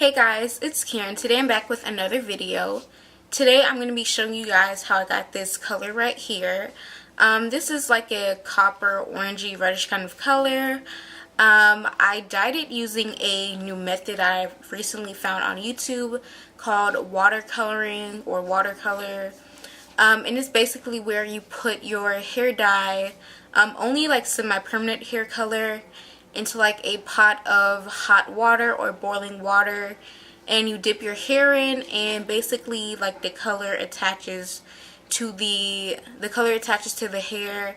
Hey guys, it's Karen. Today I'm back with another video. Today I'm going to be showing you guys how I got this color right here. This is like a copper, orangey, reddish kind of color. I dyed it using a new method I've recently found on YouTube called watercoloring or watercolor. And it's basically where you put your hair dye, only like semi-permanent hair color, into like a pot of hot water or boiling water, and you dip your hair in, and basically like the color attaches to the hair,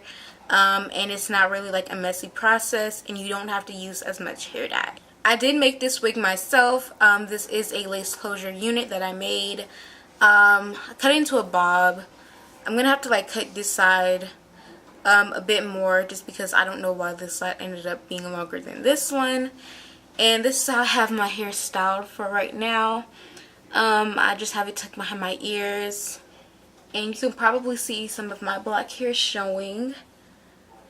and it's not really like a messy process, and you don't have to use as much hair dye. I did make this wig myself. This is a lace closure unit that I made. I cut it into a bob. I'm gonna have to like cut this side a bit more, just because I don't know why this side ended up being longer than this one. And this is how I have my hair styled for right now. I just have it tucked behind my ears, and you can probably see some of my black hair showing.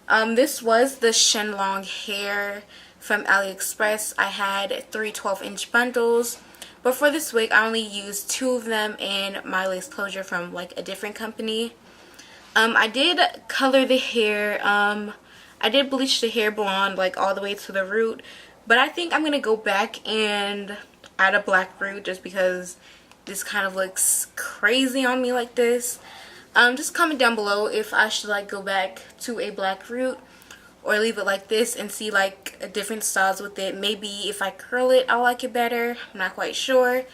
This was the Shen Long hair from AliExpress. I had 3 12-inch bundles, but for this wig I only used 2 of them in my lace closure from like a different company. I did color the hair. I did bleach the hair blonde like all the way to the root, but I think I'm gonna go back and add a black root just because this kind of looks crazy on me like this. Just comment down below if I should like go back to a black root or leave it like this and see like different styles with it. Maybe if I curl it I'll like it better. I'm not quite sure.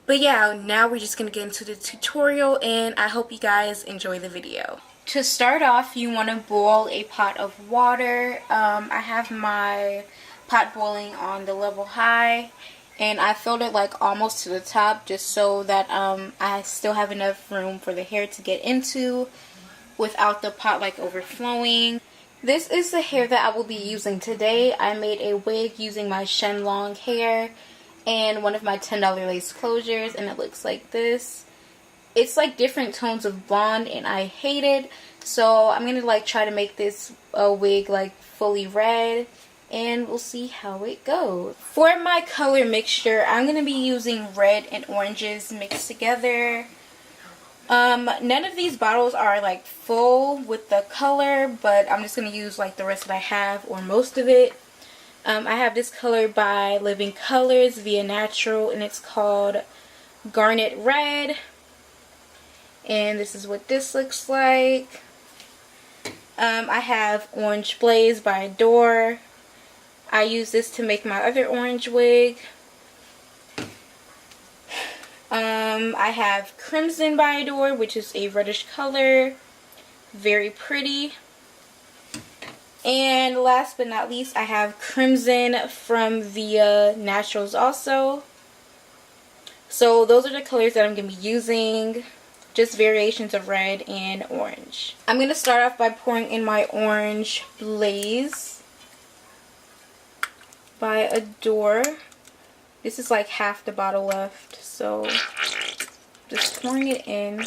But yeah, now we're just going to get into the tutorial, and I hope you guys enjoy the video. To start off, you want to boil a pot of water. I have my pot boiling on the level high, and I filled it like almost to the top just so that I still have enough room for the hair to get into without the pot like overflowing. This is the hair that I will be using today. I made a wig using my Shen Long hair and one of my $10 lace closures, and it looks like this. It's like different tones of blonde, and I hate it, so I'm gonna like try to make this wig like fully red, and we'll see how it goes. For my color mixture, I'm gonna be using red and oranges mixed together. None of these bottles are like full with the color, but I'm just gonna use like the rest that I have, or most of it. I have this color by Living Colors via Natural, and it's called Garnet Red. And this is what this looks like. I have Orange Blaze by Adore. I use this to make my other orange wig. I have Crimson by Adore, which is a reddish color. Very pretty. And last but not least, I have Crimson from Via Naturals also. So those are the colors that I'm going to be using. Just variations of red and orange. I'm going to start off by pouring in my Orange Blaze by Adore. This is like half the bottle left, so just pouring it in.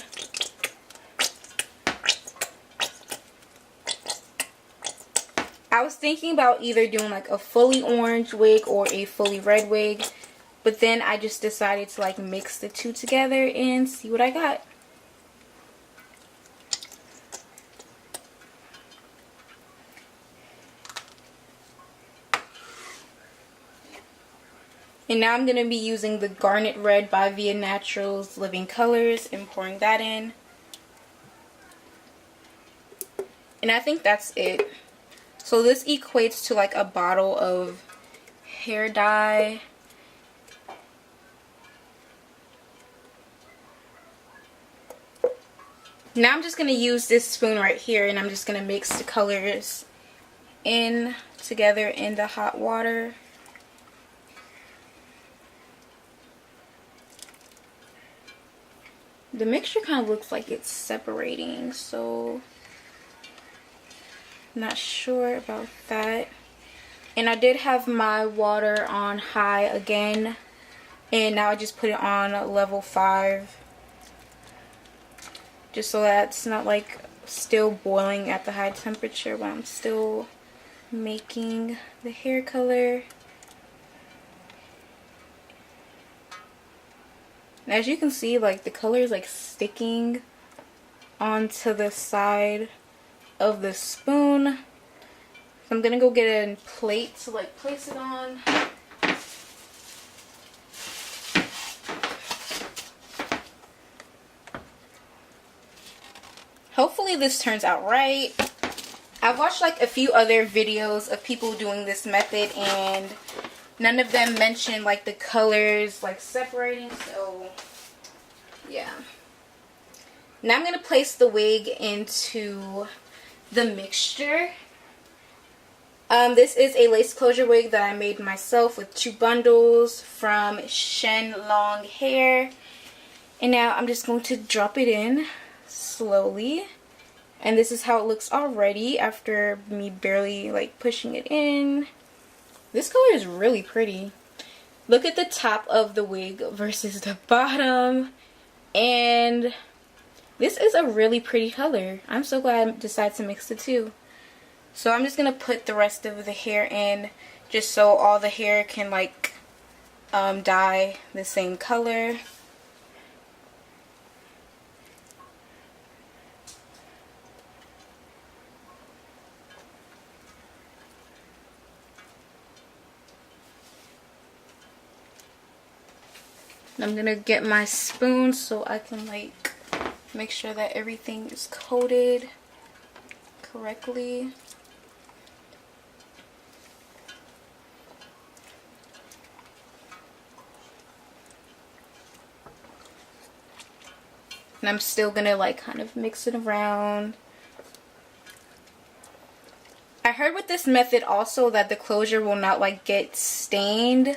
I was thinking about either doing like a fully orange wig or a fully red wig, but then I just decided to like mix the two together and see what I got. And now I'm going to be using the Garnet Red by Via Naturals Living Colors and pouring that in. And I think that's it. So this equates to like a bottle of hair dye. Now I'm just going to use this spoon right here, and I'm just going to mix the colors in together in the hot water. The mixture kind of looks like it's separating, so not sure about that. And I did have my water on high again, and now I just put it on level 5, just so that's not like still boiling at the high temperature when I'm still making the hair color. And as you can see, like the color is like sticking onto the side of the spoon. So I'm gonna go get a plate to like place it on. Hopefully this turns out right. I've watched like a few other videos of people doing this method and none of them mention like the colors like separating, so yeah. Now I'm going to place the wig into the mixture. This is a lace closure wig that I made myself with 2 bundles from Shen Long Hair. And now I'm just going to drop it in slowly. And this is how it looks already after me barely like pushing it in. This color is really pretty. Look at the top of the wig versus the bottom. And this is a really pretty color. I'm so glad I decided to mix the two. So I'm just going to put the rest of the hair in just so all the hair can like dye the same color. I'm gonna get my spoon so I can like make sure that everything is coated correctly. And I'm still gonna like kind of mix it around. I heard with this method also that the closure will not like get stained.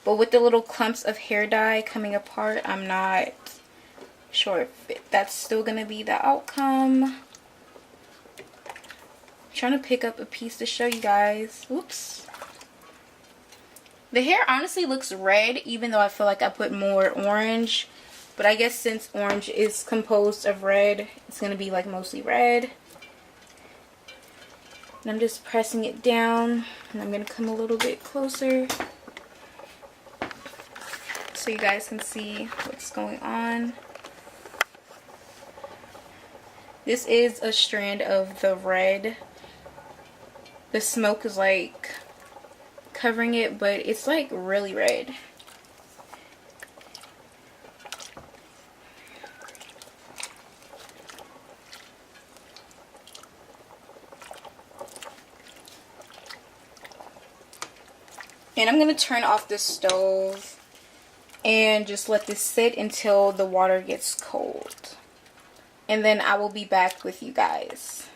But with the little clumps of hair dye coming apart, I'm not sure if that's still going to be the outcome. I'm trying to pick up a piece to show you guys. Oops. The hair honestly looks red, even though I feel like I put more orange. But I guess since orange is composed of red, it's going to be like mostly red. And I'm just pressing it down. And I'm going to come a little bit closer so you guys can see what's going on. This is a strand of the red. The smoke is like covering it, but it's like really red. And I'm going to turn off the stove and just let this sit until the water gets cold. And then I will be back with you guys.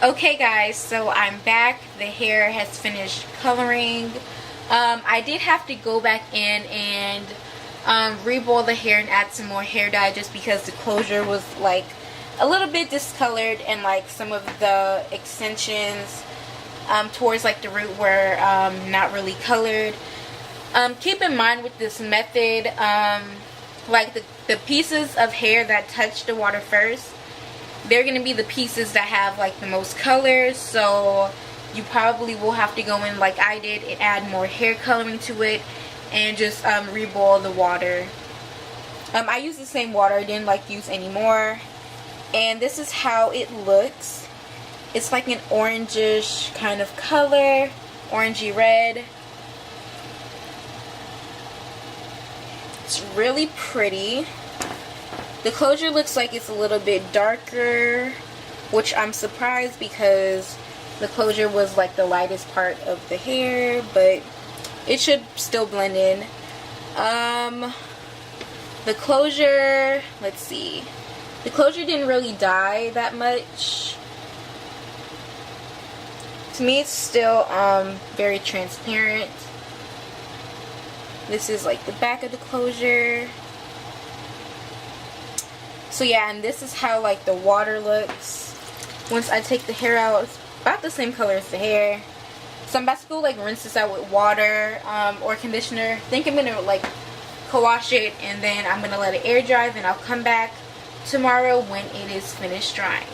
Okay guys, so I'm back. The hair has finished coloring. I did have to go back in and reboil the hair and add some more hair dye just because the closure was like a little bit discolored and like some of the extensions towards like the root were not really colored. Keep in mind with this method, like the pieces of hair that touch the water first, they're going to be the pieces that have like the most color, so you probably will have to go in like I did and add more hair coloring to it and just reboil the water. I used the same water, I didn't like use any more, and this is how it looks. It's like an orangish kind of color, orangey red. It's really pretty. The closure looks like it's a little bit darker, which I'm surprised because the closure was like the lightest part of the hair, but it should still blend in. The closure, let's see. The closure didn't really dye that much. To me, it's still very transparent. This is like the back of the closure. So yeah, and this is how like the water looks once I take the hair out. It's about the same color as the hair. So I'm about to go like rinse this out with water or conditioner. I think I'm gonna like co-wash it, and then I'm gonna let it air dry. Then I'll come back tomorrow when it is finished drying.